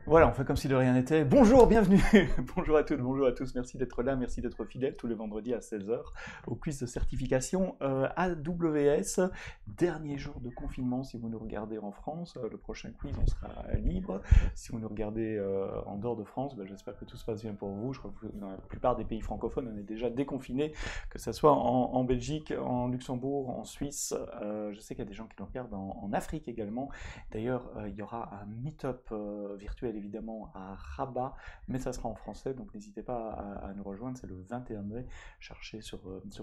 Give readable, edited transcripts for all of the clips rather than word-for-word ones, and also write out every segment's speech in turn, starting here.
Voilà, on fait comme si de rien n'était. Bonjour, bienvenue. Bonjour à toutes, bonjour à tous. Merci d'être là, merci d'être fidèles tous les vendredis à 16 heures au quiz de certification AWS. Dernier jour de confinement si vous nous regardez en France. Le prochain quiz, on sera libre. Si vous nous regardez en dehors de France, j'espère que tout se passe bien pour vous. Je crois que dans la plupart des pays francophones, on est déjà déconfinés, que ce soit en Belgique, en Luxembourg, en Suisse. Je sais qu'il y a des gens qui nous regardent en Afrique également. D'ailleurs, il y aura un meet-up virtuel évidemment à Rabat, mais ça sera en français, donc n'hésitez pas à nous rejoindre, c'est le 21 mai. Cherchez sur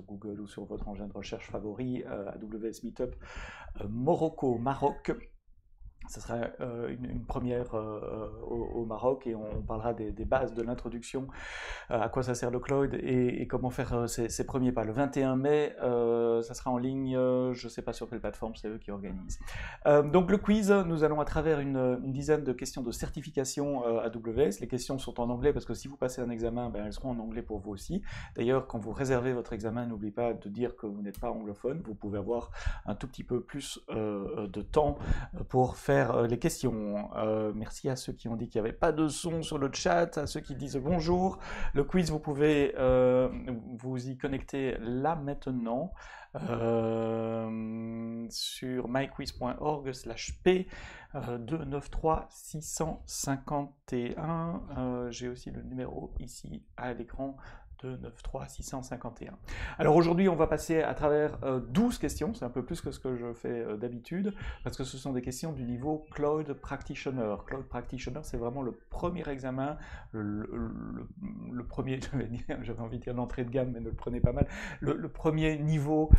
Google ou sur votre engin de recherche favori AWS Meetup Morocco, Maroc. Ce sera une première au Maroc et on parlera des bases de l'introduction, à quoi ça sert le cloud et comment faire ses premiers pas. Le 21 mai, ça sera en ligne, je ne sais pas sur quelle plateforme, c'est eux qui organisent. Donc le quiz, nous allons à travers une dizaine de questions de certification AWS. Les questions sont en anglais parce que si vous passez un examen, elles seront en anglais pour vous aussi. D'ailleurs, quand vous réservez votre examen, n'oubliez pas de dire que vous n'êtes pas anglophone. Vous pouvez avoir un tout petit peu plus de temps pour faire les questions. Merci à ceux qui ont dit qu'il n'y avait pas de son sur le chat, à ceux qui disent bonjour. Le quiz, vous pouvez vous y connecter là maintenant sur myquiz.org/p 293 651. J'ai aussi le numéro ici à l'écran. 293 651. Alors aujourd'hui, on va passer à travers 12 questions, c'est un peu plus que ce que je fais d'habitude, parce que ce sont des questions du niveau Cloud Practitioner. Cloud Practitioner, c'est vraiment le premier examen, le premier, j'avais envie de dire l'entrée de gamme, mais ne le prenez pas mal, le premier niveau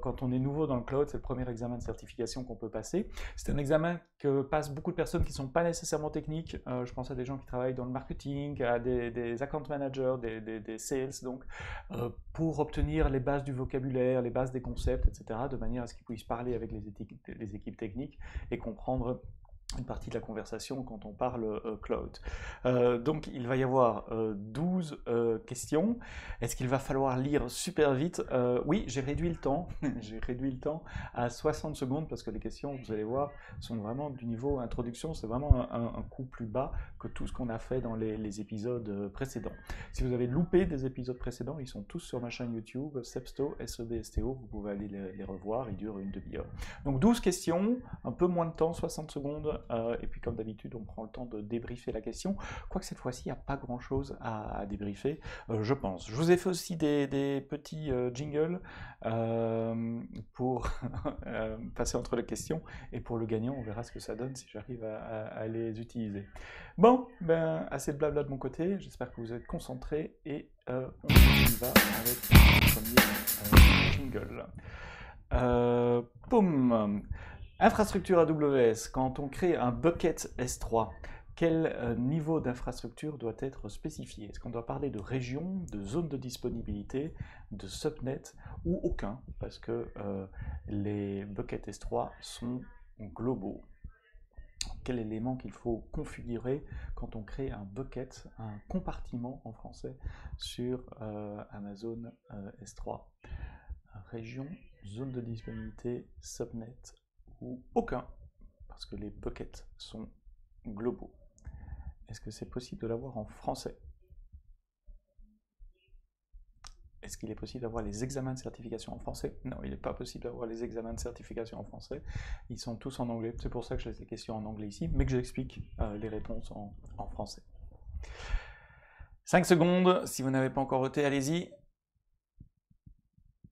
quand on est nouveau dans le cloud, c'est le premier examen de certification qu'on peut passer. C'est un examen que passent beaucoup de personnes qui ne sont pas nécessairement techniques. Je pense à des gens qui travaillent dans le marketing, à des account managers, des sales, donc pour obtenir les bases du vocabulaire, les bases des concepts, etc., de manière à ce qu'ils puissent parler avec les équipes techniques et comprendre une partie de la conversation quand on parle cloud. Donc il va y avoir 12 questions. Est-ce qu'il va falloir lire super vite? Oui, j'ai réduit le temps. J'ai réduit le temps à 60 secondes parce que les questions, vous allez voir, sont vraiment du niveau introduction. C'est vraiment un coup plus bas que tout ce qu'on a fait dans les épisodes précédents. Si vous avez loupé des épisodes précédents, ils sont tous sur ma chaîne YouTube, Sebsto, S-E-B-S-T-O. Vous pouvez aller les revoir, ils durent une demi-heure. Donc 12 questions, un peu moins de temps, 60 secondes. Et puis comme d'habitude, on prend le temps de débriefer la question. Quoique cette fois-ci, il n'y a pas grand-chose à débriefer, je pense. Je vous ai fait aussi des petits jingles pour passer entre les questions. Et pour le gagnant, on verra ce que ça donne si j'arrive à les utiliser. Bon, assez de blabla de mon côté. J'espère que vous êtes concentrés et on y va avec le premier jingle. Poum. Infrastructure AWS, quand on crée un bucket S3, quel niveau d'infrastructure doit être spécifié? Est-ce qu'on doit parler de région, de zone de disponibilité, de subnet ou aucun? Parce que les buckets S3 sont globaux. Quel élément qu'il faut configurer quand on crée un bucket, un compartiment en français, sur Amazon S3? Région, zone de disponibilité, subnet ou aucun, parce que les buckets sont globaux. Est-ce que c'est possible de l'avoir en français? Est-ce qu'il est possible d'avoir les examens de certification en français? Non, il n'est pas possible d'avoir les examens de certification en français. Ils sont tous en anglais. C'est pour ça que je laisse les questions en anglais ici, mais que j'explique les réponses en français. 5 secondes. Si vous n'avez pas encore voté, allez-y.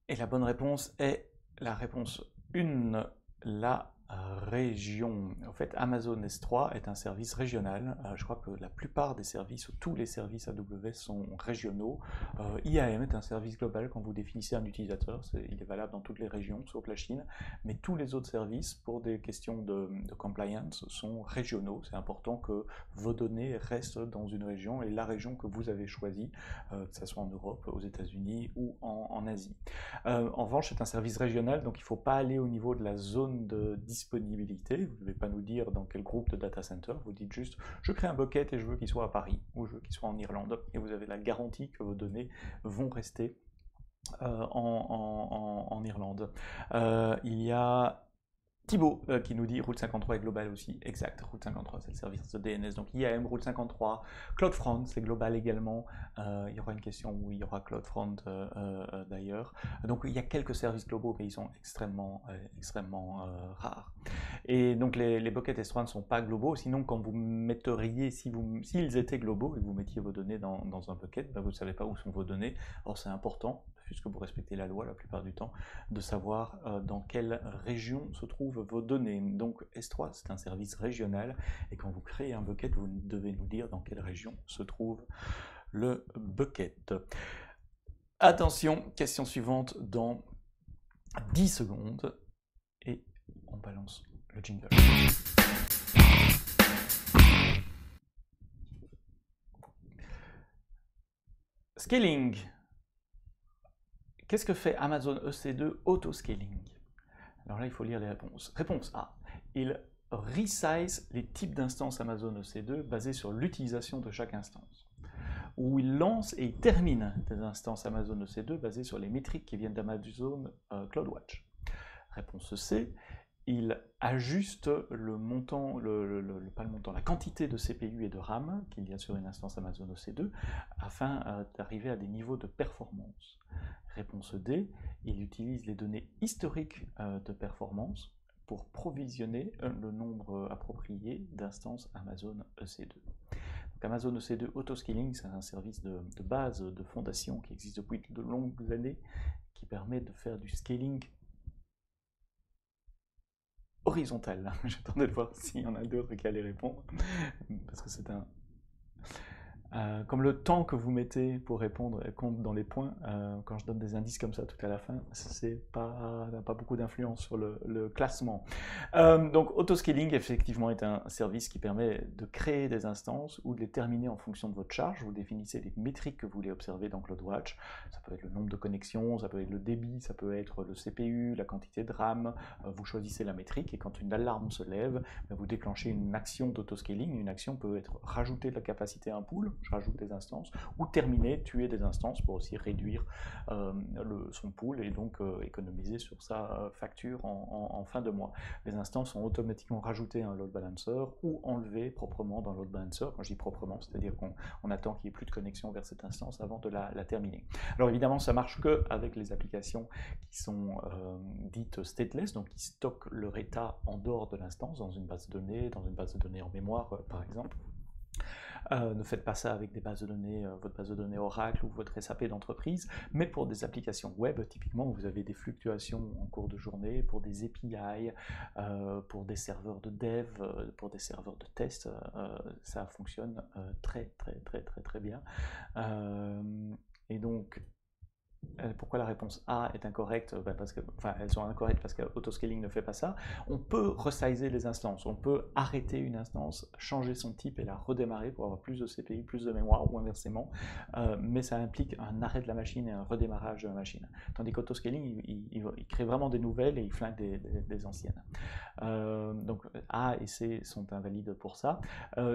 Et la bonne réponse est la réponse 1, la région. En fait, Amazon S3 est un service régional. Je crois que la plupart des services, ou tous les services AWS sont régionaux. IAM est un service global. Quand vous définissez un utilisateur, il est valable dans toutes les régions, sauf la Chine. Mais tous les autres services, pour des questions de compliance, sont régionaux. C'est important que vos données restent dans une région et la région que vous avez choisie, que ce soit en Europe, aux États-Unis ou en Asie. En revanche, c'est un service régional, donc il ne faut pas aller au niveau de la zone de disponibilité. Vous ne devez pas nous dire dans quel groupe de data center. Vous dites juste, je crée un bucket et je veux qu'il soit à Paris, ou je veux qu'il soit en Irlande. Et vous avez la garantie que vos données vont rester en Irlande. Il y a Thibaut qui nous dit Route 53 est global aussi. Exact, Route 53 c'est le service de DNS. Donc IAM, Route 53, CloudFront c'est global également. Il y aura une question où il y aura CloudFront d'ailleurs. Donc il y a quelques services globaux mais ils sont extrêmement rares. Et donc les buckets S3 ne sont pas globaux. Sinon quand vous metteriez, s'ils étaient globaux et que vous mettiez vos données dans un bucket, ben vous ne savez pas où sont vos données. Or c'est important, puisque vous respectez la loi la plupart du temps, de savoir dans quelle région se trouvent vos données. Donc S3, c'est un service régional, et quand vous créez un bucket, vous devez nous dire dans quelle région se trouve le bucket. Attention, question suivante dans 10 secondes, et on balance le jingle. Scaling. Qu'est-ce que fait Amazon EC2 Autoscaling? Alors là, il faut lire les réponses. Réponse A. Il resize les types d'instances Amazon EC2 basés sur l'utilisation de chaque instance. Ou il lance et il termine des instances Amazon EC2 basées sur les métriques qui viennent d'Amazon CloudWatch. Réponse C. Il ajuste le montant, pas le montant, la quantité de CPU et de RAM qu'il y a sur une instance Amazon EC2 afin d'arriver à des niveaux de performance. Réponse D, il utilise les données historiques de performance pour provisionner le nombre approprié d'instances Amazon EC2. Donc Amazon EC2 Autoscaling, c'est un service de base, de fondation qui existe depuis de longues années, qui permet de faire du scaling horizontal. J'attendais de voir s'il y en a d'autres qui allaient répondre, parce que c'est un... comme le temps que vous mettez pour répondre compte dans les points, quand je donne des indices comme ça tout à la fin, c'est pas beaucoup d'influence sur le classement. Donc autoscaling effectivement est un service qui permet de créer des instances ou de les terminer en fonction de votre charge. Vous définissez les métriques que vous voulez observer dans CloudWatch. Ça peut être le nombre de connexions, ça peut être le débit, ça peut être le CPU, la quantité de RAM. Vous choisissez la métrique et quand une alarme se lève, vous déclenchez une action d'autoscaling. Une action peut être rajouter de la capacité à un pool, je rajoute des instances, ou terminer, tuer des instances pour aussi réduire son pool et donc économiser sur sa facture en fin de mois. Les instances sont automatiquement rajoutées à un load balancer ou enlevées proprement dans le load balancer. Quand je dis proprement, c'est-à-dire qu'on attend qu'il n'y ait plus de connexion vers cette instance avant de la terminer. Alors évidemment, ça marche que avec les applications qui sont dites stateless, donc qui stockent leur état en dehors de l'instance, dans une base de données en mémoire par exemple. Ne faites pas ça avec des bases de données, votre base de données Oracle ou votre SAP d'entreprise, mais pour des applications web, typiquement, vous avez des fluctuations en cours de journée, pour des API, pour des serveurs de dev, pour des serveurs de test, ça fonctionne très bien. Et donc, pourquoi la réponse A est incorrecte? Elles sont incorrectes parce qu'autoscaling ne fait pas ça. On peut resizer les instances, on peut arrêter une instance, changer son type et la redémarrer pour avoir plus de CPU, plus de mémoire ou inversement, mais ça implique un arrêt de la machine et un redémarrage de la machine. Tandis qu'autoscaling, il crée vraiment des nouvelles et il flingue des anciennes. Donc A et C sont invalides pour ça.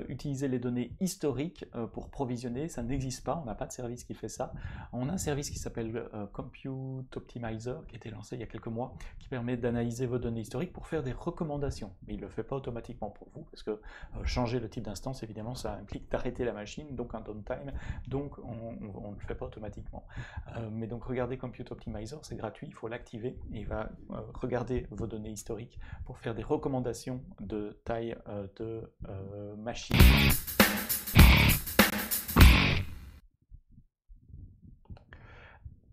Utiliser les données historiques pour provisionner, ça n'existe pas, on n'a pas de service qui fait ça. On a un service qui s'appelle Compute Optimizer, qui a été lancé il y a quelques mois, qui permet d'analyser vos données historiques pour faire des recommandations. Mais il ne le fait pas automatiquement pour vous, parce que changer le type d'instance, évidemment, ça implique d'arrêter la machine, donc un downtime, donc on ne le fait pas automatiquement. Mais donc regardez Compute Optimizer, c'est gratuit, il faut l'activer, et il va regarder vos données historiques pour faire des recommandations de taille de machine.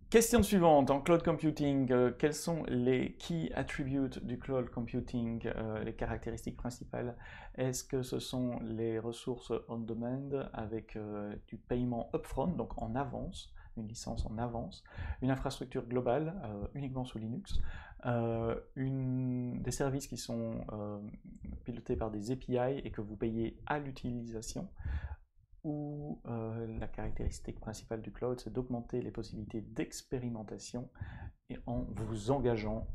Question suivante, en cloud computing, quels sont les key attributes du cloud computing, les caractéristiques principales? Est-ce que ce sont les ressources on demand avec du paiement upfront, donc en avance, une licence en avance, une infrastructure globale uniquement sous Linux, des services qui sont pilotés par des API et que vous payez à l'utilisation, où la caractéristique principale du cloud, c'est d'augmenter les possibilités d'expérimentation et en vous engageant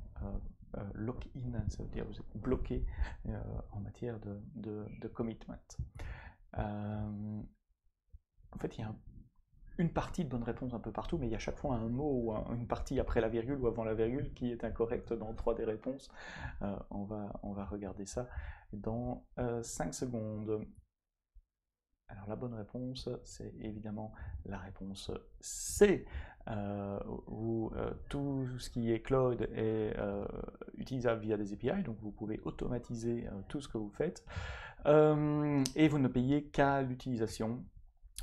lock-in, ça veut dire vous êtes bloqué en matière de commitment. En fait, une partie de bonne réponse un peu partout, mais il y a chaque fois un mot ou une partie après la virgule ou avant la virgule qui est incorrecte dans 3 des réponses. On va regarder ça dans 5 secondes. Alors la bonne réponse, c'est évidemment la réponse C, où tout ce qui est cloud est utilisable via des API, donc vous pouvez automatiser tout ce que vous faites, et vous ne payez qu'à l'utilisation.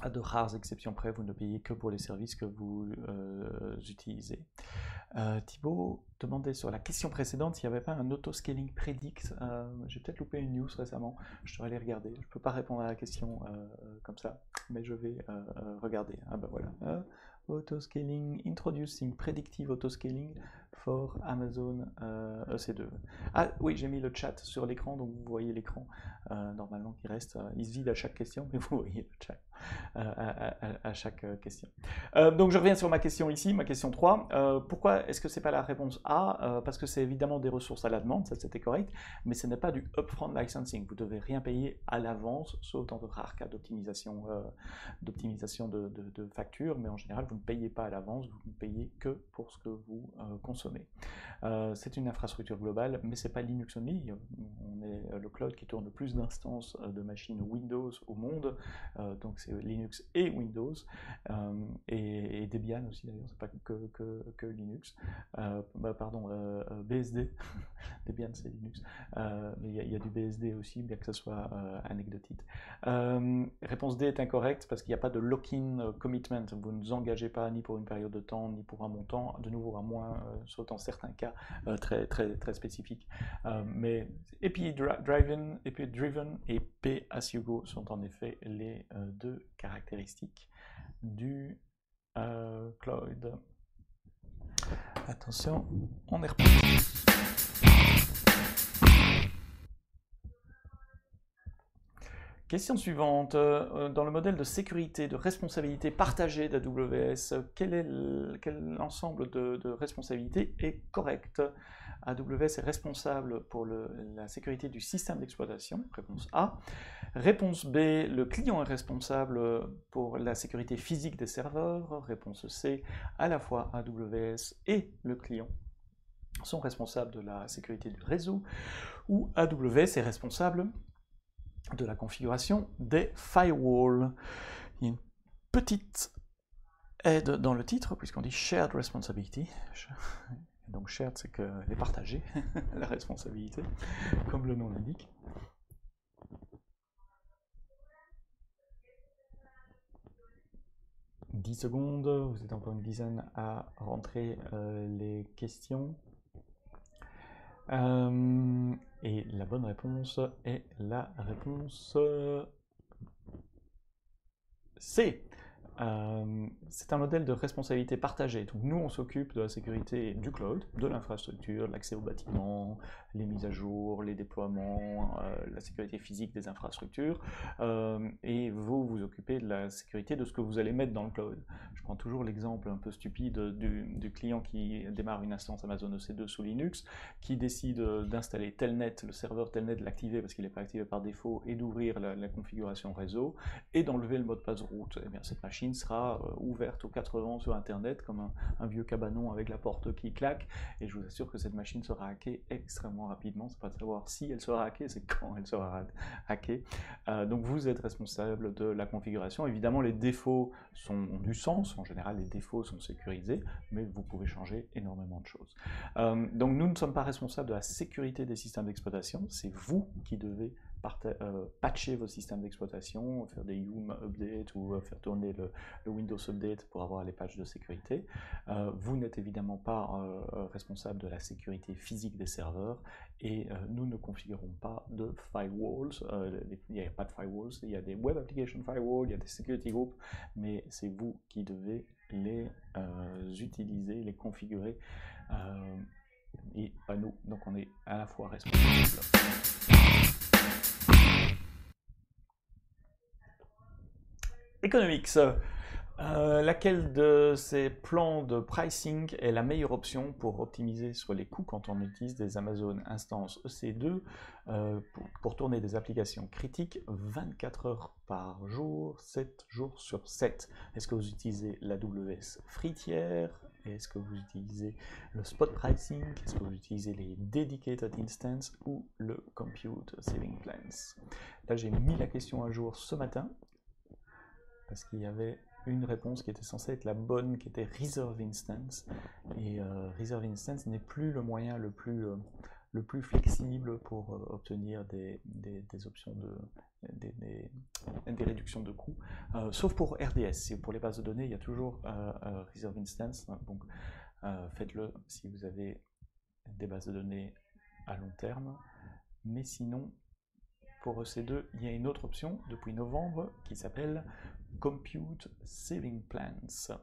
À de rares exceptions près, vous ne payez que pour les services que vous utilisez. Thibaut demandait sur la question précédente s'il n'y avait pas un auto-scaling predict. J'ai peut-être loupé une news récemment, je dois aller regarder. Je ne peux pas répondre à la question comme ça, mais je vais regarder. Ah ben voilà. Auto-scaling, introducing predictive auto-scaling for Amazon EC2. Ah oui, j'ai mis le chat sur l'écran, donc vous voyez l'écran normalement qui reste. Il se vide à chaque question, mais vous voyez le chat à chaque question. Donc je reviens sur ma question ici, ma question 3. Pourquoi est-ce que c'est pas la réponse A? Parce que c'est évidemment des ressources à la demande, ça c'était correct, mais ce n'est pas du upfront licensing. Vous devez rien payer à l'avance, sauf dans de rares cas d'optimisation de factures, mais en général vous ne payez pas à l'avance, vous ne payez que pour ce que vous consommez. C'est une infrastructure globale, mais c'est pas Linux only. On est le cloud qui tourne le plus d'instances de machines Windows au monde, donc c'est Linux et Windows, et Debian aussi d'ailleurs, c'est pas que Linux. BSD, Debian c'est Linux, mais il y a du BSD aussi, bien que ce soit anecdotique. Réponse D est incorrecte parce qu'il n'y a pas de lock-in commitment, vous ne vous engagez pas ni pour une période de temps, ni pour un montant, de nouveau à moins, sauf dans certains cas très spécifiques. Mais API Driven et Pay as you go sont en effet les deux caractéristiques du cloud. Attention, on est reparti. Question suivante. Dans le modèle de sécurité, de responsabilité partagée d'AWS, quel ensemble de responsabilités est correct? AWS est responsable pour la sécurité du système d'exploitation, réponse A. Réponse B, le client est responsable pour la sécurité physique des serveurs, réponse C. À la fois AWS et le client sont responsables de la sécurité du réseau, ou AWS est responsable de la configuration des firewalls. Il y a une petite aide dans le titre, puisqu'on dit shared responsibility. Donc shared, c'est qu'elle est partagée, la responsabilité, comme le nom l'indique. « 10 secondes, vous êtes encore une dizaine à rentrer les questions. Et la bonne réponse est la réponse C. C'est un modèle de responsabilité partagée. Donc nous, on s'occupe de la sécurité du cloud, de l'infrastructure, l'accès au bâtiment, les mises à jour, les déploiements, la sécurité physique des infrastructures, et vous vous occupez de la sécurité de ce que vous allez mettre dans le cloud. Je prends toujours l'exemple un peu stupide du client qui démarre une instance Amazon EC2 sous Linux, qui décide d'installer Telnet, le serveur Telnet, de l'activer parce qu'il n'est pas activé par défaut, et d'ouvrir la configuration réseau, et d'enlever le mot de passe route. Eh bien, cette machine sera ouverte aux 4 vents sur Internet, comme un vieux cabanon avec la porte qui claque, et je vous assure que cette machine sera hackée extrêmement rapidement. C'est pas de savoir si elle sera hackée, c'est quand elle sera hackée. Donc vous êtes responsable de la configuration. Évidemment, les défauts ont du sens. En général, les défauts sont sécurisés, mais vous pouvez changer énormément de choses. Donc nous ne sommes pas responsables de la sécurité des systèmes d'exploitation. C'est vous qui devez patcher vos systèmes d'exploitation, faire des Yum updates ou faire tourner le Windows Update pour avoir les patchs de sécurité. Vous n'êtes évidemment pas responsable de la sécurité physique des serveurs, et nous ne configurons pas de firewalls. Il n'y a pas de firewalls, il y a des Web Application Firewall, il y a des Security Groups, mais c'est vous qui devez les utiliser, les configurer, et pas nous. Donc on est à la fois responsable. Economics. Laquelle de ces plans de pricing est la meilleure option pour optimiser sur les coûts quand on utilise des Amazon Instance EC2 pour tourner des applications critiques 24 heures par jour, 7 jours sur 7? Est-ce que vous utilisez l'AWS Free-tier? Est-ce que vous utilisez le spot pricing? Est-ce que vous utilisez les dedicated instances ou le compute saving plans? Là, j'ai mis la question à jour ce matin parce qu'il y avait une réponse qui était censée être la bonne, qui était Reserve Instance. Et Reserve Instance n'est plus le moyen le plus flexible pour obtenir des options des réductions de coûts, sauf pour RDS. Pour les bases de données, il y a toujours Reserve Instance, donc faites-le si vous avez des bases de données à long terme. Mais sinon, pour EC2, il y a une autre option depuis novembre qui s'appelle Compute Saving Plans.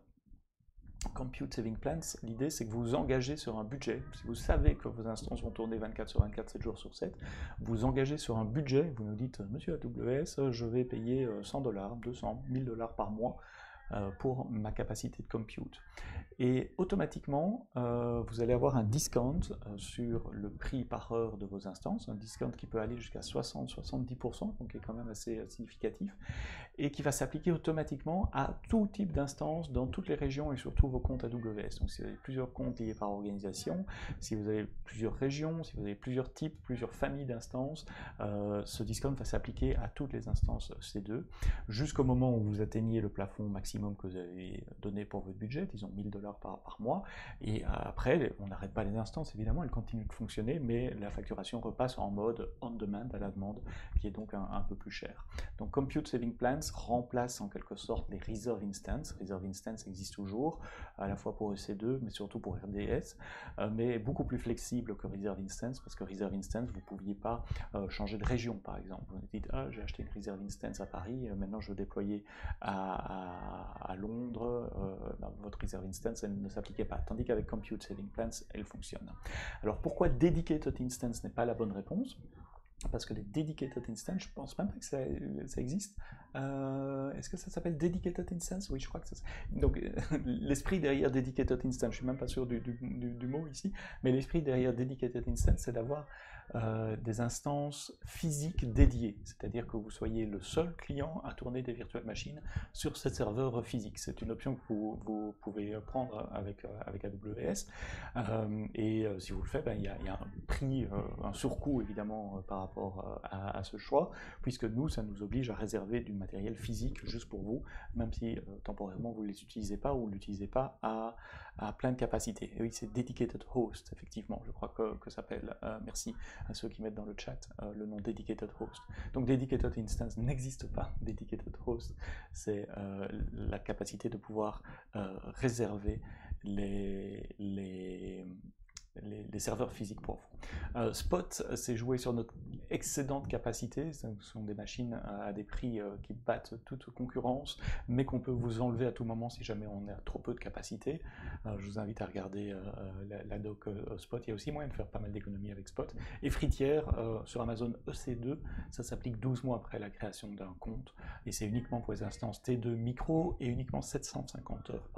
Compute Saving Plans, l'idée c'est que vous vous engagez sur un budget. Si vous savez que vos instances vont tourner 24 sur 24, 7 jours sur 7, vous vous engagez sur un budget. Vous nous dites, monsieur AWS, je vais payer 100 $, 200, 1000 $ par mois pour ma capacité de compute. Et automatiquement, vous allez avoir un discount sur le prix par heure de vos instances, un discount qui peut aller jusqu'à 60-70%, donc qui est quand même assez significatif, et qui va s'appliquer automatiquement à tout type d'instances dans toutes les régions et sur tous vos comptes AWS. Donc si vous avez plusieurs comptes liés par organisation, si vous avez plusieurs régions, si vous avez plusieurs types, plusieurs familles d'instances, ce discount va s'appliquer à toutes les instances C2, jusqu'au moment où vous atteignez le plafond maximum que vous avez donné pour votre budget, disons 1000 $ par mois, et après, on n'arrête pas les instances, évidemment, elles continuent de fonctionner, mais la facturation repasse en mode on-demand, à la demande, qui est donc un peu plus cher. Donc Compute Saving Plans remplace en quelque sorte les Reserve Instance. Reserve Instance existe toujours, à la fois pour EC2, mais surtout pour RDS, mais beaucoup plus flexible que Reserve Instance, parce que Reserve Instance, vous ne pouviez pas changer de région, par exemple. Vous dites, ah, j'ai acheté une Reserve Instance à Paris, maintenant je veux déployer à Londres, votre Reserve Instance, elle ne s'appliquait pas. Tandis qu'avec Compute Saving Plans, elle fonctionne. Alors pourquoi Dedicated Instance n'est pas la bonne réponse? Parce que les Dedicated Instance, je ne pense même pas que ça existe. Est-ce que ça s'appelle Dedicated Instance? Oui, je crois que ça. Donc, l'esprit derrière Dedicated Instance, je ne suis même pas sûr du mot ici, mais l'esprit derrière Dedicated Instance, c'est d'avoir des instances physiques dédiées, c'est-à-dire que vous soyez le seul client à tourner des virtual machines sur ce serveur physique. C'est une option que vous pouvez prendre avec AWS, et si vous le faites, il y a un prix, un surcoût évidemment par rapport à ce choix, puisque nous, ça nous oblige à réserver du matériel physique juste pour vous, même si temporairement vous ne les utilisez pas ou ne l'utilisez pas à pleine capacité. Et oui, c'est Dedicated Host, effectivement, je crois que ça s'appelle. Merci à ceux qui mettent dans le chat le nom Dedicated Host. Donc Dedicated Instance n'existe pas. Dedicated Host, c'est la capacité de pouvoir réserver les serveurs physiques pour vous. Spot, c'est joué sur notre excédente capacité. Ce sont des machines à des prix qui battent toute concurrence, mais qu'on peut vous enlever à tout moment si jamais on a trop peu de capacité. Je vous invite à regarder la doc Spot. Il y a aussi moyen de faire pas mal d'économies avec Spot. Et Free-tier, sur Amazon EC2, ça s'applique 12 mois après la création d'un compte, et c'est uniquement pour les instances T2 micro et uniquement 750 heures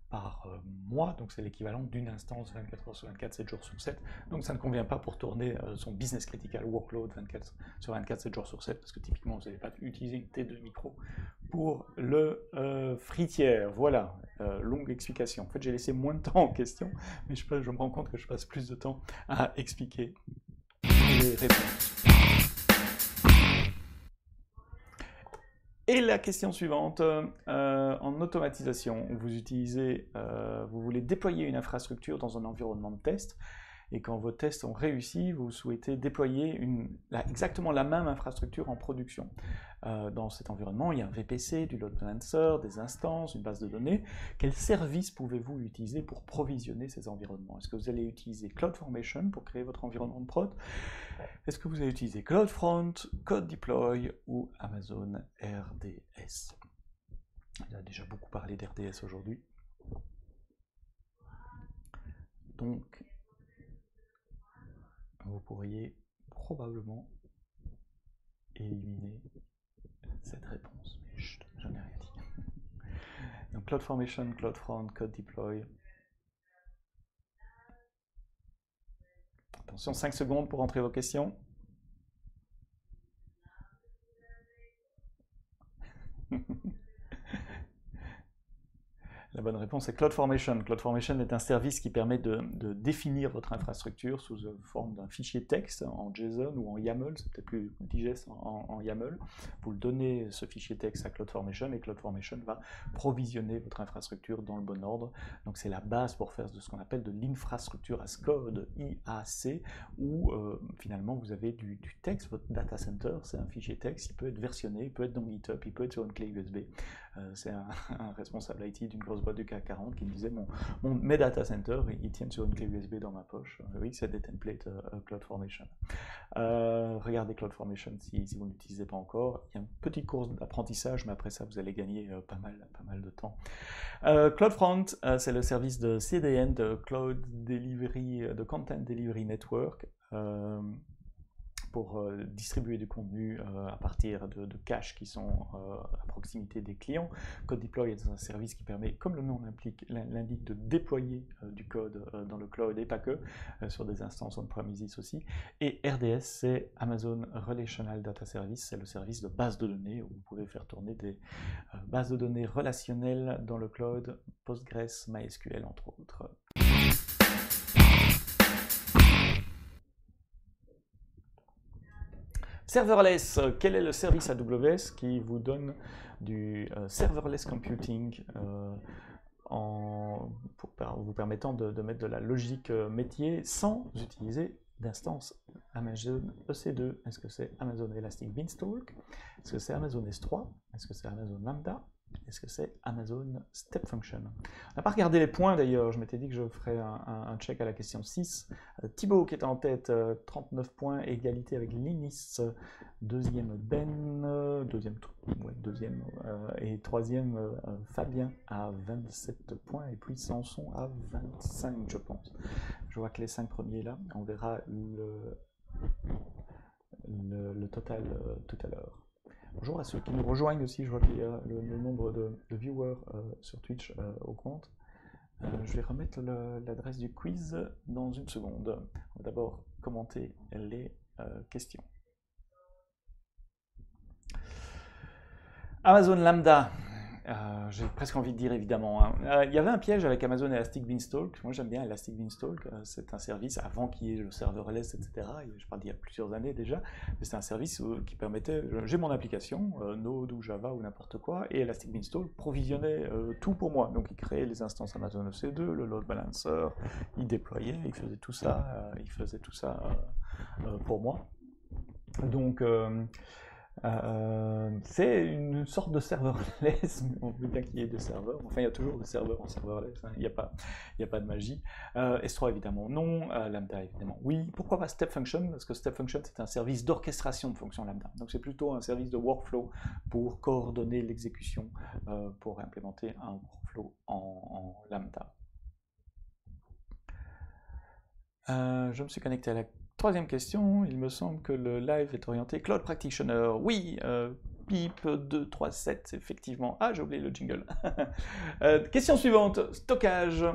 par mois, donc c'est l'équivalent d'une instance 24 heures sur 24, 7 jours sur 7. Donc ça ne convient pas pour tourner son business critical workload 24 sur 24, 7 jours sur 7, parce que typiquement vous n'allez pas utiliser une T2 micro pour le Free-tier. Voilà, longue explication. En fait, j'ai laissé moins de temps en question, mais je me rends compte que je passe plus de temps à expliquer les réponses. Et la question suivante, en automatisation, vous voulez déployer une infrastructure dans un environnement de test, et quand vos tests ont réussi, vous souhaitez déployer exactement la même infrastructure en production. Dans cet environnement, il y a un VPC, du load balancer, des instances, une base de données. Quels services pouvez-vous utiliser pour provisionner ces environnements? Est-ce que vous allez utiliser CloudFormation pour créer votre environnement de prod? Est-ce que vous allez utiliser CloudFront, CodeDeploy ou Amazon RDS? On a déjà beaucoup parlé d'RDS aujourd'hui. Donc, vous pourriez probablement éliminer cette réponse. Mais chut, je n'ai rien dit. Donc CloudFormation, CloudFront, CodeDeploy. Attention, 5 secondes pour entrer vos questions. La bonne réponse est CloudFormation. CloudFormation est un service qui permet de définir votre infrastructure sous forme d'un fichier texte en JSON ou en YAML, c'est peut-être plus digeste en YAML. Vous le donnez ce fichier texte à CloudFormation et CloudFormation va provisionner votre infrastructure dans le bon ordre. Donc c'est la base pour faire de ce qu'on appelle de l'infrastructure as code, IAC, où finalement vous avez du texte. Votre data center, c'est un fichier texte, il peut être versionné, il peut être dans GitHub, il peut être sur une clé USB. C'est un responsable IT d'une grosse boîte du CAC 40 qui me disait mes data centers, ils tiennent sur une clé USB dans ma poche. Oui, c'est des templates CloudFormation. Regardez CloudFormation si vous ne l'utilisez pas encore. Il y a une petite course d'apprentissage, mais après ça, vous allez gagner pas mal de temps. CloudFront, c'est le service de CDN, de Cloud Delivery, de Content Delivery Network. Pour distribuer du contenu à partir de caches qui sont à proximité des clients. CodeDeploy est un service qui permet, comme le nom l'indique, de déployer du code dans le cloud et pas que, sur des instances on-premises aussi. Et RDS, c'est Amazon Relational Data Service, c'est le service de base de données où vous pouvez faire tourner des bases de données relationnelles dans le cloud, Postgres, MySQL entre autres. Serverless, quel est le service AWS qui vous donne du serverless computing vous permettant de mettre de la logique métier sans utiliser d'instance Amazon EC2? Est-ce que c'est Amazon Elastic Beanstalk? Est-ce que c'est Amazon S3? Est-ce que c'est Amazon Lambda? Est-ce que c'est Amazon Step Function? On n'a pas regardé les points d'ailleurs, je m'étais dit que je ferais un check à la question 6. Thibaut qui est en tête, 39 points, égalité avec Linis, deuxième Ben, deuxième, et troisième Fabien à 27 points, et puis Samson à 25 je pense. Je vois que les 5 premiers là, on verra le total tout à l'heure. Bonjour à ceux qui nous rejoignent aussi, je vois qu'il y a le nombre de viewers sur Twitch augmente. Je vais remettre l'adresse du quiz dans une seconde. On va d'abord commenter les questions. Amazon Lambda. J'ai presque envie de dire évidemment. Il y avait un piège avec Amazon Elastic Beanstalk. Moi j'aime bien Elastic Beanstalk. C'est un service avant qu'il y ait le serverless, etc. Je parle d'il y a plusieurs années déjà. C'est un service qui permettait. J'ai mon application, Node ou Java ou n'importe quoi, et Elastic Beanstalk provisionnait tout pour moi. Donc il créait les instances Amazon EC2, le load balancer, il déployait, il faisait tout ça, pour moi. Donc c'est une sorte de serverless, mais on veut bien qu'il y ait des serveurs. Enfin, il y a toujours des serveurs en serverless, hein. Il n'y a pas de magie. S3 évidemment non, Lambda évidemment oui. Pourquoi pas Step Function? Parce que Step Function c'est un service d'orchestration de fonctions Lambda. Donc c'est plutôt un service de workflow pour coordonner l'exécution, pour implémenter un workflow en Lambda. Je me suis connecté à la troisième question, il me semble que le live est orienté Cloud Practitioner. Oui, PIP 237, effectivement. Ah, j'ai oublié le jingle. Question suivante, stockage.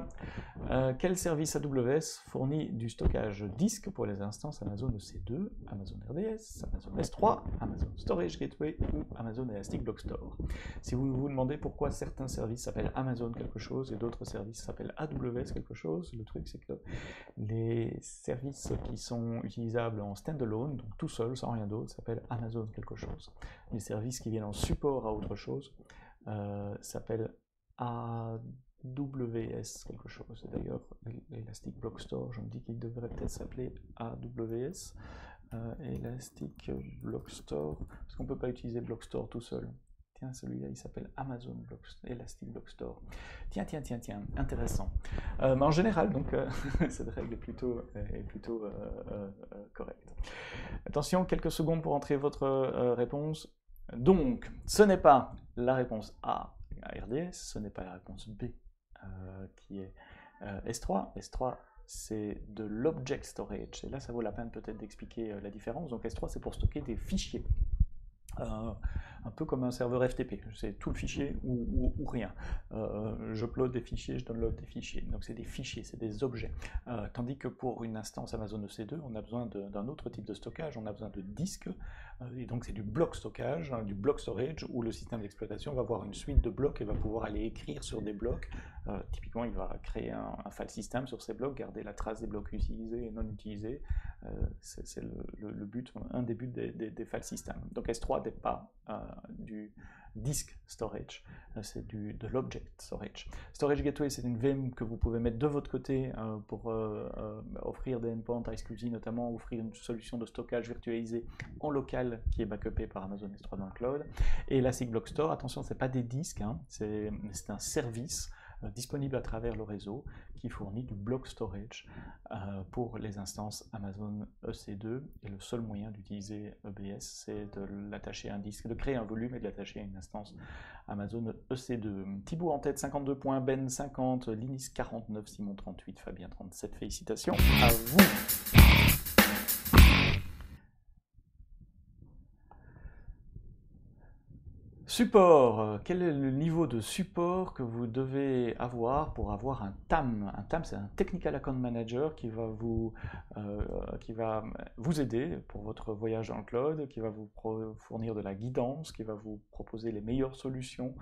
Quel service AWS fournit du stockage disque pour les instances Amazon EC2, Amazon RDS, Amazon S3, Amazon Storage Gateway ou Amazon Elastic Block Store? Si vous vous demandez pourquoi certains services s'appellent Amazon quelque chose et d'autres services s'appellent AWS quelque chose, le truc c'est que les services qui sont utilisables en standalone, donc tout seul, sans rien d'autre, s'appellent Amazon quelque chose. Les services qui viennent en support à autre chose s'appellent AWS quelque chose. Et d'ailleurs, Elastic Block Store, je me dis qu'il devrait peut-être s'appeler AWS. Elastic Block Store, parce qu'on ne peut pas utiliser Block Store tout seul. Tiens, celui-là, il s'appelle Amazon Elastic Block Store. Tiens, intéressant. Mais en général, donc, cette règle est plutôt correcte. Attention, quelques secondes pour entrer votre réponse. Donc, ce n'est pas la réponse A, RDS, ce n'est pas la réponse B, qui est S3. S3, c'est de l'object storage. Et là, ça vaut la peine peut-être d'expliquer la différence. Donc, S3, c'est pour stocker des fichiers. un peu comme un serveur FTP, c'est tout le fichier ou rien. J'upload des fichiers, je download des fichiers, donc c'est des fichiers, c'est des objets. Tandis que pour une instance Amazon EC2, on a besoin d'un autre type de stockage, on a besoin de disques, et donc c'est du bloc stockage, du block storage, où le système d'exploitation va avoir une suite de blocs et va pouvoir aller écrire sur des blocs. Typiquement, il va créer un file system sur ces blocs, garder la trace des blocs utilisés et non utilisés. C'est le but, un des buts des file systems. Donc S3 n'est pas du disk storage, c'est de l'object storage. Storage Gateway, c'est une VM que vous pouvez mettre de votre côté pour offrir des endpoints iSCSI, notamment offrir une solution de stockage virtualisé en local qui est backupé par Amazon S3 dans le cloud. Et Elastic Block Store, attention, ce n'est pas des disques, hein, c'est un service disponible à travers le réseau qui fournit du block storage pour les instances Amazon EC2, et le seul moyen d'utiliser EBS, c'est de l'attacher à un disque, de créer un volume et de l'attacher à une instance Amazon EC2. Thibaut en tête 52 points, Ben 50, Linis 49, Simon 38, Fabien 37, félicitations à vous. Support, quel est le niveau de support que vous devez avoir pour avoir un TAM? Un TAM, c'est un Technical Account Manager qui va vous aider pour votre voyage dans le cloud, qui va vous fournir de la guidance, qui va vous proposer les meilleures solutions,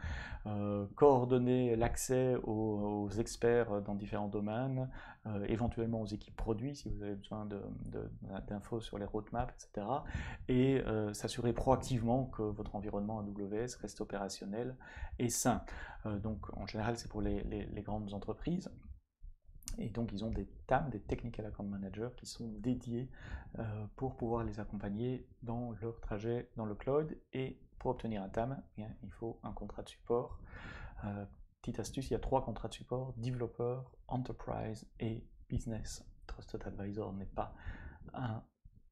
coordonner l'accès aux experts dans différents domaines, éventuellement aux équipes produits si vous avez besoin d'infos sur les roadmaps, etc. Et s'assurer proactivement que votre environnement AWS reste opérationnel et sain. Donc en général c'est pour les grandes entreprises. Et donc ils ont des TAM, des Technical Account Managers, qui sont dédiés pour pouvoir les accompagner dans leur trajet dans le cloud. Et pour obtenir un TAM, il faut un contrat de support. Petite astuce, il y a 3 contrats de support: Developer, Enterprise et Business. Trusted Advisor n'est pas un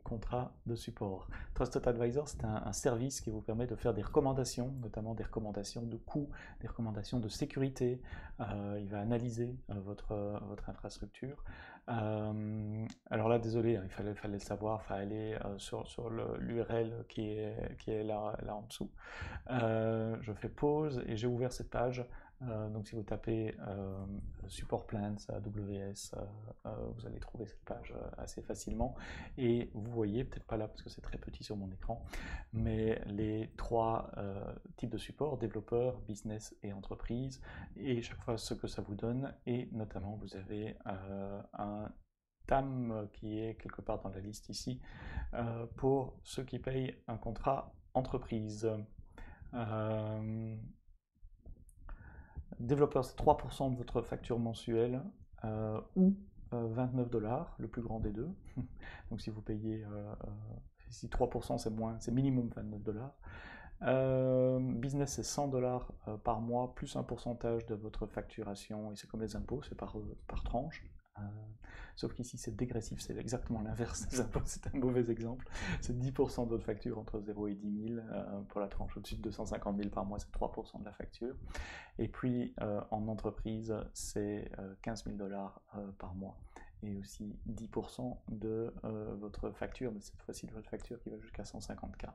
contrat de support. Trusted Advisor, c'est un service qui vous permet de faire des recommandations, notamment des recommandations de coûts, des recommandations de sécurité. Il va analyser votre infrastructure. Alors là, désolé, il fallait le savoir, il fallait aller sur l'URL qui est là en dessous. Je fais pause et j'ai ouvert cette page. Donc si vous tapez Support Plans AWS, vous allez trouver cette page assez facilement. Et vous voyez, peut-être pas là parce que c'est très petit sur mon écran, mais les 3 types de support: développeur, business et entreprise, et chaque fois ce que ça vous donne. Et notamment vous avez un TAM qui est quelque part dans la liste ici pour ceux qui payent un contrat entreprise. Développeur, c'est 3% de votre facture mensuelle ou 29 $, le plus grand des deux. Donc si vous payez, si 3% c'est moins, c'est minimum 29 $. Business, c'est 100 $ par mois, plus un pourcentage de votre facturation, et c'est comme les impôts, c'est par tranche. Sauf qu'ici c'est dégressif, c'est exactement l'inverse des impôts, c'est un mauvais exemple. C'est 10% de votre facture entre 0 et 10 000, pour la tranche au-dessus de 250 000 par mois, c'est 3% de la facture. Et puis en entreprise, c'est 15 000 $ par mois, et aussi 10% de votre facture, mais cette fois-ci de votre facture qui va jusqu'à 150K.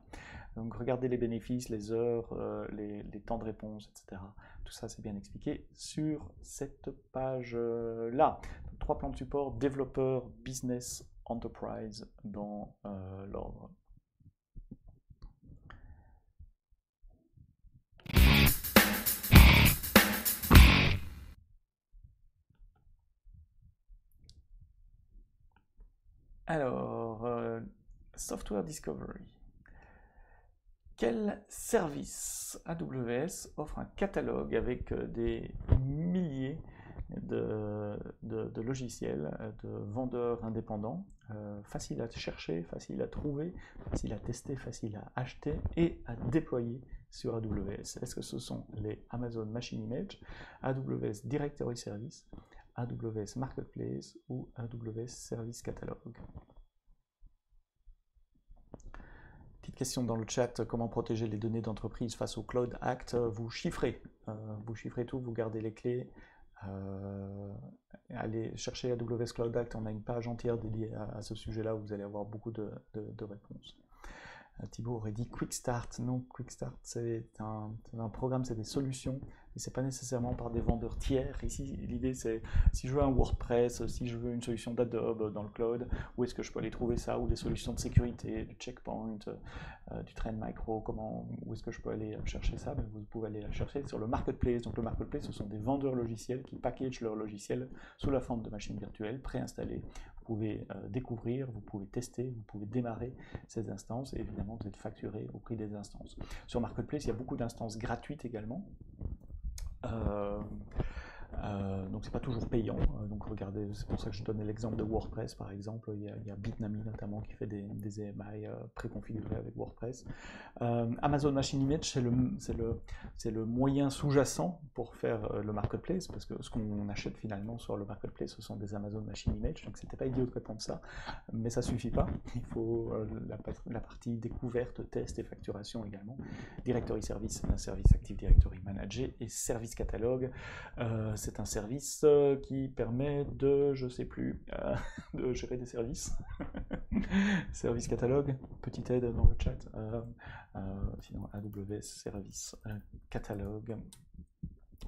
Donc regardez les bénéfices, les heures, les temps de réponse, etc. Tout ça c'est bien expliqué sur cette page-là. 3 plans de support: développeur, business, enterprise, dans l'ordre. Alors, Software Discovery. Quel service AWS offre un catalogue avec des milliers de logiciels, de vendeurs indépendants, facile à chercher, facile à trouver, facile à tester, facile à acheter et à déployer sur AWS? Est-ce que ce sont les Amazon Machine Image, AWS Directory Service, AWS Marketplace ou AWS Service Catalog? Petite question dans le chat: comment protéger les données d'entreprise face au Cloud Act? Vous chiffrez tout, vous gardez les clés. Allez chercher AWS Cloud Act, on a une page entière dédiée à ce sujet-là où vous allez avoir beaucoup de réponses. Thibaut aurait dit Quick Start. Non, Quick Start, c'est un programme, c'est des solutions. Et c'est pas nécessairement par des vendeurs tiers. Ici, l'idée, c'est si je veux un WordPress, si je veux une solution d'Adobe dans le cloud, où est-ce que je peux aller trouver ça, ou des solutions de sécurité, du Checkpoint, du Trend Micro, où est-ce que je peux aller chercher ça? Ben, vous pouvez aller la chercher sur le Marketplace. Donc le Marketplace, ce sont des vendeurs logiciels qui packagent leurs logiciels sous la forme de machines virtuelles préinstallées. Vous pouvez découvrir, vous pouvez tester, vous pouvez démarrer ces instances, et évidemment, vous êtes facturé au prix des instances. Sur Marketplace, il y a beaucoup d'instances gratuites également. Donc c'est pas toujours payant. Donc regardez, c'est pour ça que je donnais l'exemple de WordPress par exemple. Il y a Bitnami notamment qui fait des EMI préconfigurés avec WordPress. Amazon Machine Image, c'est le moyen sous-jacent pour faire le marketplace, parce que ce qu'on achète finalement sur le marketplace, ce sont des Amazon Machine Image. Donc c'était pas idiot de répondre ça, mais ça suffit pas. Il faut la partie découverte, test et facturation également. Directory Service, un service Active Directory managé, et Service Catalogue. C'est un service qui permet de, je sais plus, de gérer des services. Service catalogue, petite aide dans le chat. Sinon, AWS Service Catalogue.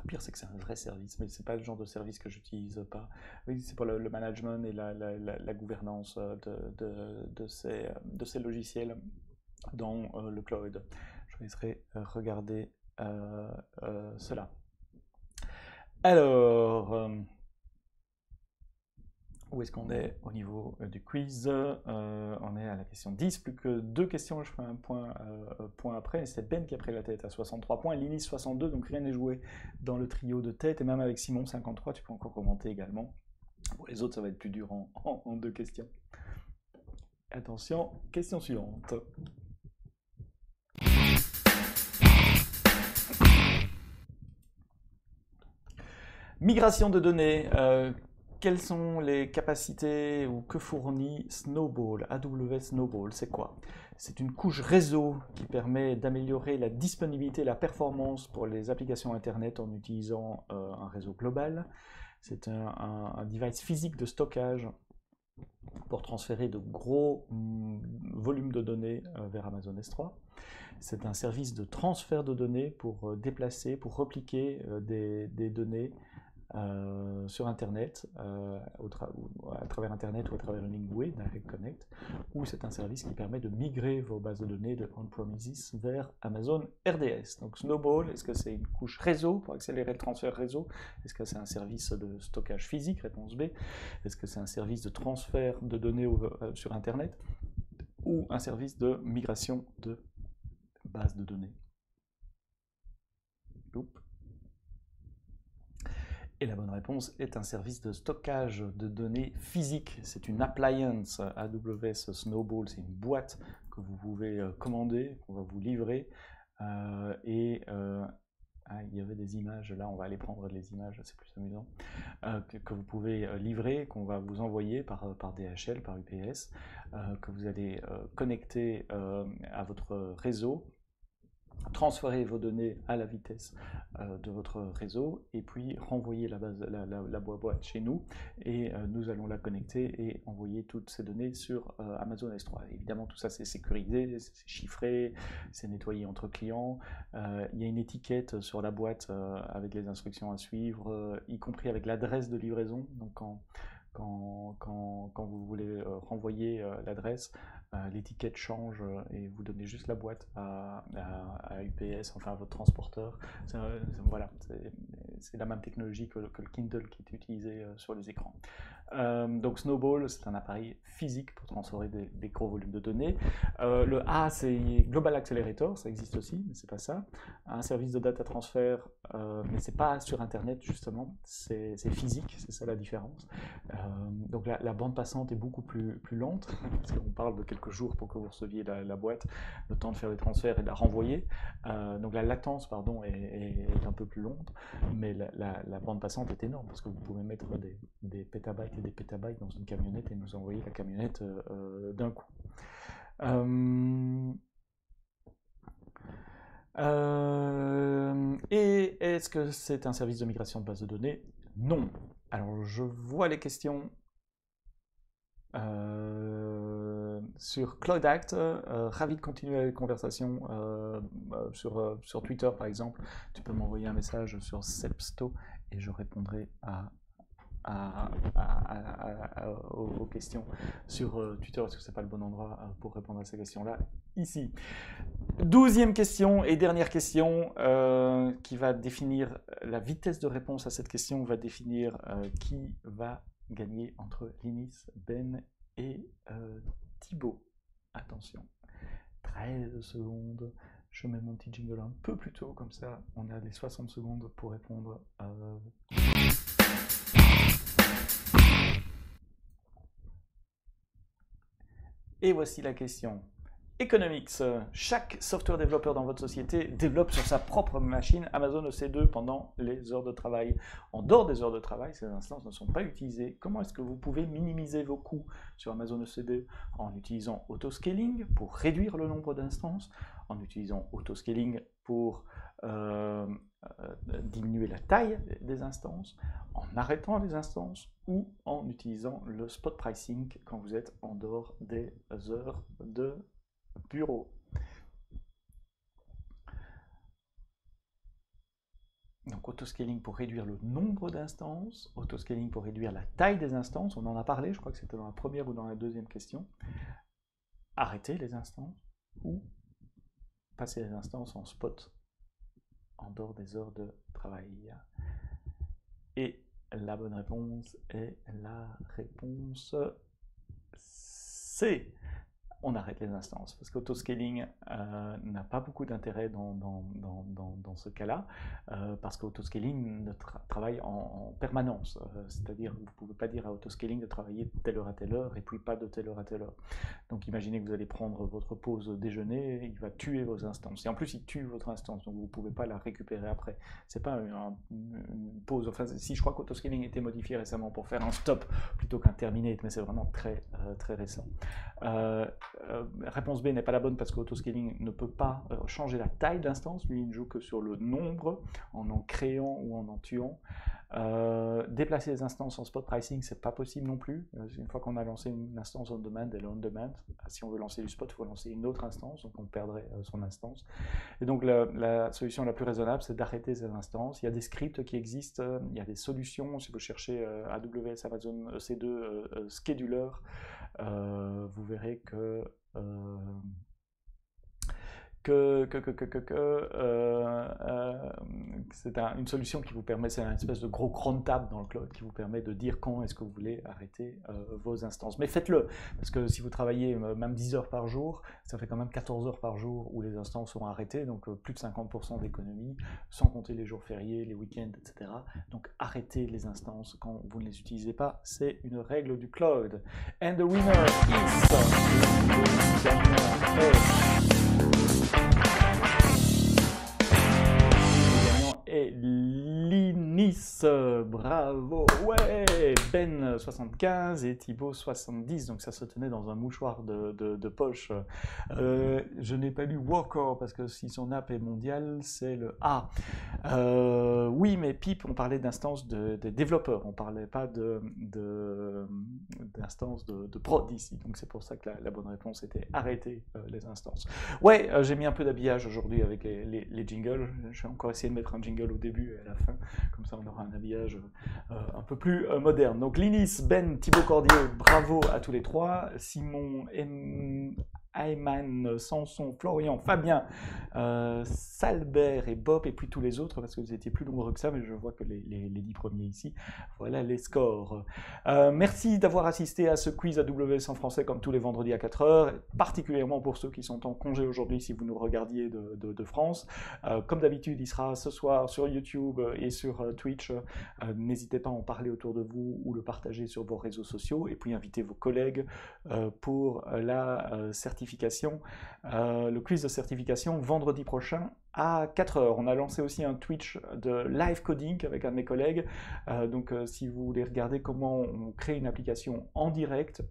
Le pire, c'est que c'est un vrai service, mais c'est pas le genre de service que j'utilise pas. Oui, c'est pour le management et la gouvernance de ces logiciels dans le cloud. Je vous laisserai regarder cela. Alors, où est-ce qu'on est au niveau du quiz? On est à la question 10, plus que 2 questions, je ferai un point après. C'est Ben qui a pris la tête à 63 points, Lily 62, donc rien n'est joué dans le trio de tête, et même avec Simon 53, tu peux encore commenter également. Pour les autres, ça va être plus dur en 2 questions. Attention, question suivante. Migration de données. Quelles sont les capacités ou que fournit Snowball? AWS Snowball, c'est quoi? C'est une couche réseau qui permet d'améliorer la disponibilité et la performance pour les applications Internet en utilisant un réseau global. C'est un device physique de stockage pour transférer de gros volumes de données vers Amazon S3. C'est un service de transfert de données pour déplacer, pour repliquer des données sur Internet, à travers Internet ou à travers une ligne Direct Connect, ou c'est un service qui permet de migrer vos bases de données de on-premises vers Amazon RDS. Donc Snowball, est-ce que c'est une couche réseau pour accélérer le transfert réseau? Est-ce que c'est un service de stockage physique? Réponse B. Est-ce que c'est un service de transfert de données sur Internet? Ou un service de migration de bases de données? Oups. Et la bonne réponse est un service de stockage de données physique. C'est une appliance AWS Snowball, c'est une boîte que vous pouvez commander, qu'on va vous livrer. Il y avait des images, là on va aller prendre les images, c'est plus amusant, que vous pouvez livrer, qu'on va vous envoyer par DHL, par UPS, que vous allez connecter à votre réseau, transférer vos données à la vitesse de votre réseau et puis renvoyer la boîte chez nous et nous allons la connecter et envoyer toutes ces données sur Amazon S3. Évidemment, tout ça c'est sécurisé, c'est chiffré, c'est nettoyé entre clients. Il y a une étiquette sur la boîte avec les instructions à suivre, y compris avec l'adresse de livraison. Donc quand vous voulez renvoyer l'adresse, l'étiquette change et vous donnez juste la boîte à UPS, enfin à votre transporteur. Voilà, c'est la même technologie que le Kindle qui est utilisé sur les écrans. Donc Snowball, c'est un appareil physique pour transférer des gros volumes de données. Le A, c'est Global Accelerator, ça existe aussi, mais c'est pas ça. Un service de data transfer, mais c'est pas sur Internet justement, c'est physique, c'est ça la différence. Donc la bande passante est beaucoup plus lente, parce qu'on parle de quelques jours pour que vous receviez la boîte, le temps de faire les transferts et de la renvoyer. Donc la latence, pardon, est un peu plus longue, mais la bande passante est énorme, parce que vous pouvez mettre des pétabytes et des pétabytes dans une camionnette et nous envoyer la camionnette d'un coup. Et est-ce que c'est un service de migration de base de données? Non. Alors je vois les questions. sur Cloud Act. Ravi de continuer la conversation sur Twitter, par exemple. Tu peux m'envoyer un message sur Sepsto et je répondrai aux questions sur Twitter, parce que ce n'est pas le bon endroit pour répondre à ces questions-là ici. 12e question et dernière question qui va définir la vitesse de réponse à cette question, va définir qui va gagner entre Linis, Ben et Thibaut. Attention, 13 secondes. Je mets mon petit jingle un peu plus tôt, comme ça on a les 60 secondes pour répondre. Et voici la question. Economics. Chaque software développeur dans votre société développe sur sa propre machine Amazon EC2 pendant les heures de travail. En dehors des heures de travail, ces instances ne sont pas utilisées. Comment est-ce que vous pouvez minimiser vos coûts sur Amazon EC2? En utilisant autoscaling pour réduire le nombre d'instances, en utilisant autoscaling pour diminuer la taille des instances, en arrêtant les instances ou en utilisant le spot pricing quand vous êtes en dehors des heures de bureau. Donc autoscaling pour réduire le nombre d'instances, autoscaling pour réduire la taille des instances, on en a parlé, je crois que c'était dans la première ou dans la deuxième question. Arrêter les instances ou passer les instances en spot en dehors des heures de travail. Et la bonne réponse est la réponse C. On arrête les instances, parce qu'autoscaling n'a pas beaucoup d'intérêt dans ce cas-là, parce qu'autoscaling travaille en permanence, c'est-à-dire vous ne pouvez pas dire à autoscaling de travailler de telle heure à telle heure, et puis pas de telle heure à telle heure. Donc imaginez que vous allez prendre votre pause déjeuner, il va tuer vos instances, et en plus il tue votre instance, donc vous ne pouvez pas la récupérer après. C'est pas une pause, enfin si je crois qu'autoscaling a été modifié récemment pour faire un stop plutôt qu'un terminate, mais c'est vraiment très récent. Réponse B n'est pas la bonne parce qu'autoscaling ne peut pas changer la taille d'instance, lui il ne joue que sur le nombre en créant ou en tuant. Déplacer les instances en spot pricing, c'est pas possible non plus. Une fois qu'on a lancé une instance on demand, elle est on demand. Si on veut lancer du spot, il faut lancer une autre instance, donc on perdrait son instance. Et donc la solution la plus raisonnable, c'est d'arrêter ces instances. Il y a des scripts qui existent, il y a des solutions. Si vous cherchez AWS Amazon EC2 Scheduler, vous verrez que c'est une solution qui vous permet, c'est une espèce de gros cron tab dans le cloud qui vous permet de dire quand est-ce que vous voulez arrêter vos instances. Mais faites-le, parce que si vous travaillez même 10 heures par jour, ça fait quand même 14 heures par jour où les instances sont arrêtées, donc plus de 50% d'économie, sans compter les jours fériés, les week-ends, etc. Donc arrêtez les instances quand vous ne les utilisez pas, c'est une règle du cloud. And the winner is... Linis, bravo, ouais, Ben 75 et Thibaut 70, donc ça se tenait dans un mouchoir de poche. Je n'ai pas lu Worker parce que si son app est mondiale, c'est le A. Oui, mais Pip, on parlait d'instance de développeurs, on parlait pas d'instance de prod ici, donc c'est pour ça que la bonne réponse était arrêter les instances. Ouais, j'ai mis un peu d'habillage aujourd'hui avec les jingles, je vais encore essayer de mettre un jingle au début et à la fin, comme ça on aura un habillage un peu plus moderne. Donc Linis, Ben, Thibaut Cordier, bravo à tous les trois. Simon, Ayman, Samson, Florian, Fabien, Salbert et Bob, et puis tous les autres, parce que vous étiez plus nombreux que ça, mais je vois que les 10 premiers ici, voilà les scores. Merci d'avoir assisté à ce quiz AWS en français comme tous les vendredis à 4h, particulièrement pour ceux qui sont en congé aujourd'hui si vous nous regardiez de France. Comme d'habitude, il sera ce soir sur YouTube et sur Twitch. N'hésitez pas à en parler autour de vous ou le partager sur vos réseaux sociaux, et puis invitez vos collègues pour la certification, le quiz de certification vendredi prochain à 4h. On a lancé aussi un Twitch de live coding avec un de mes collègues, donc si vous voulez regarder comment on crée une application en direct,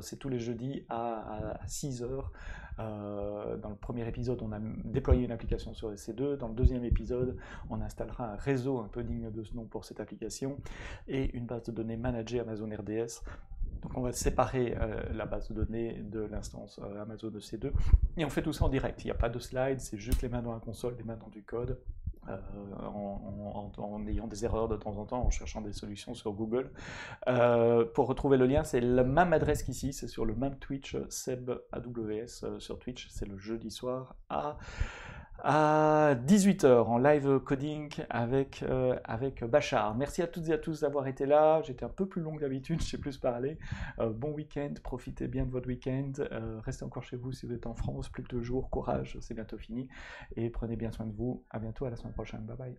c'est tous les jeudis à 6h. Dans le premier épisode, on a déployé une application sur EC2. Dans le deuxième épisode, on installera un réseau un peu digne de ce nom pour cette application et une base de données managée Amazon RDS Donc on va séparer la base de données de l'instance Amazon EC2 et on fait tout ça en direct. Il n'y a pas de slide, c'est juste les mains dans la console, les mains dans du code, en ayant des erreurs de temps en temps, en cherchant des solutions sur Google. Pour retrouver le lien, c'est la même adresse qu'ici, c'est sur le même Twitch, Seb AWS sur Twitch, c'est le jeudi soir à 18 h en live coding avec Bachar. Merci à toutes et à tous d'avoir été là. J'étais un peu plus long que d'habitude, j'ai plus parlé. Bon week-end, profitez bien de votre week-end. Restez encore chez vous si vous êtes en France, plus que 2 jours. Courage, c'est bientôt fini. Et prenez bien soin de vous. À bientôt, à la semaine prochaine. Bye bye.